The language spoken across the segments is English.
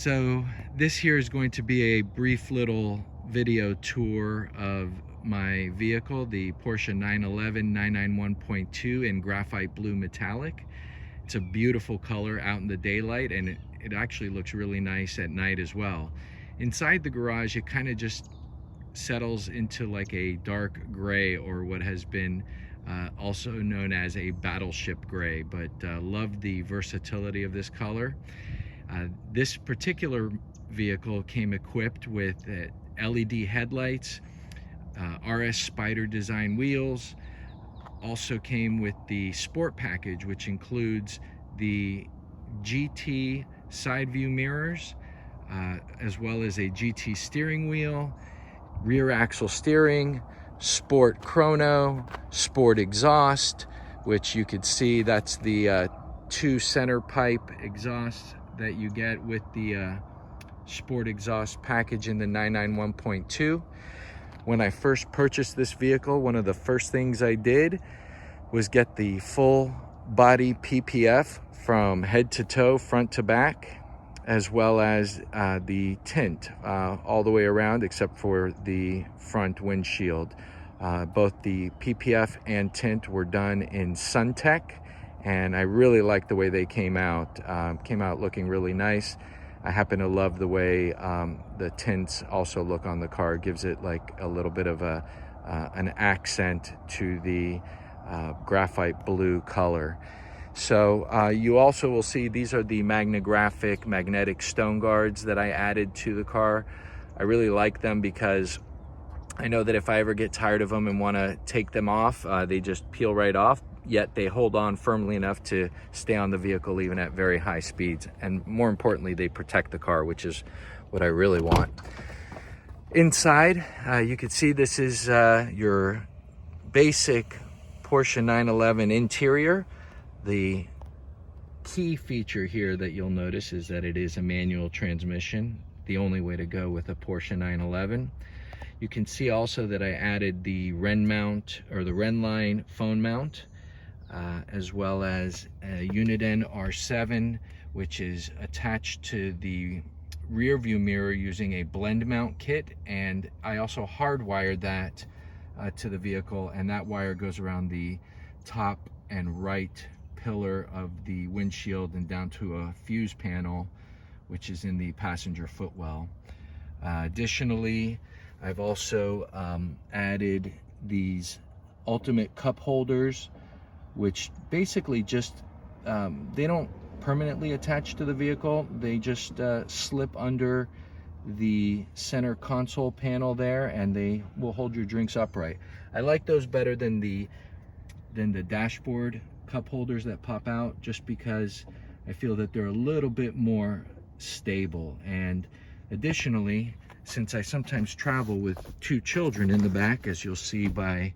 So this here is going to be a brief little video tour of my vehicle, the Porsche 911 991.2 in Graphite Blue Metallic. It's a beautiful color out in the daylight, and it actually looks really nice at night as well. Inside the garage, it kind of just settles into like a dark gray, or what has been also known as a battleship gray, but love the versatility of this color. This particular vehicle came equipped with LED headlights, RS Spider design wheels. Also came with the sport package, which includes the GT side view mirrors, as well as a GT steering wheel, rear axle steering, sport chrono, sport exhaust, which you could see that's the 2 center pipe exhausts that you get with the sport exhaust package in the 991.2. When I first purchased this vehicle, one of the first things I did was get the full body PPF from head to toe, front to back, as well as the tint all the way around except for the front windshield. Both the PPF and tint were done in SunTech, and I really like the way they came out. Came out looking really nice. I happen to love the way the tints also look on the car. It gives it like a little bit of an accent to the graphite blue color. So you also will see these are the Magnographic magnetic stone guards that I added to the car. I really like them because I know that if I ever get tired of them and want to take them off, they just peel right off, yet they hold on firmly enough to stay on the vehicle even at very high speeds. And more importantly, they protect the car, which is what I really want. Inside, you can see this is your basic Porsche 911 interior. The key feature here that you'll notice is that it is a manual transmission, the only way to go with a Porsche 911. You can see also that I added the Ren mount, or the Ren line phone mount, as well as a Uniden R7, which is attached to the rear view mirror using a blend mount kit. And I also hardwired that to the vehicle, and that wire goes around the top and right pillar of the windshield and down to a fuse panel, which is in the passenger footwell. Additionally, I've also added these ultimate cup holders, which basically just, they don't permanently attach to the vehicle. They just slip under the center console panel there, and they will hold your drinks upright. I like those better than the dashboard cup holders that pop out, just because I feel that they're a little bit more stable. And additionally, since I sometimes travel with 2 children in the back, as you'll see by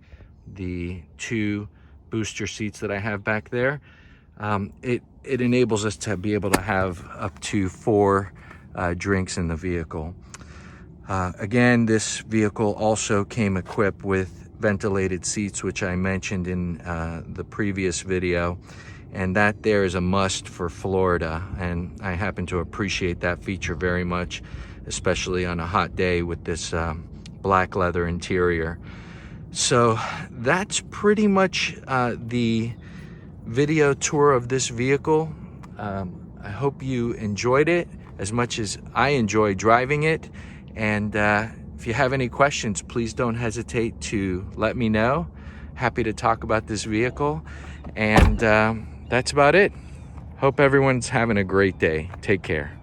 the 2 booster seats that I have back there, it enables us to be able to have up to 4 drinks in the vehicle. Again, this vehicle also came equipped with ventilated seats, which I mentioned in the previous video, and that there is a must for Florida, and I happen to appreciate that feature very much, especially on a hot day with this black leather interior. So that's pretty much the video tour of this vehicle. I hope you enjoyed it as much as I enjoy driving it, and if you have any questions, please don't hesitate to let me know. Happy to talk about this vehicle, and that's about it. Hope everyone's having a great day. Take care.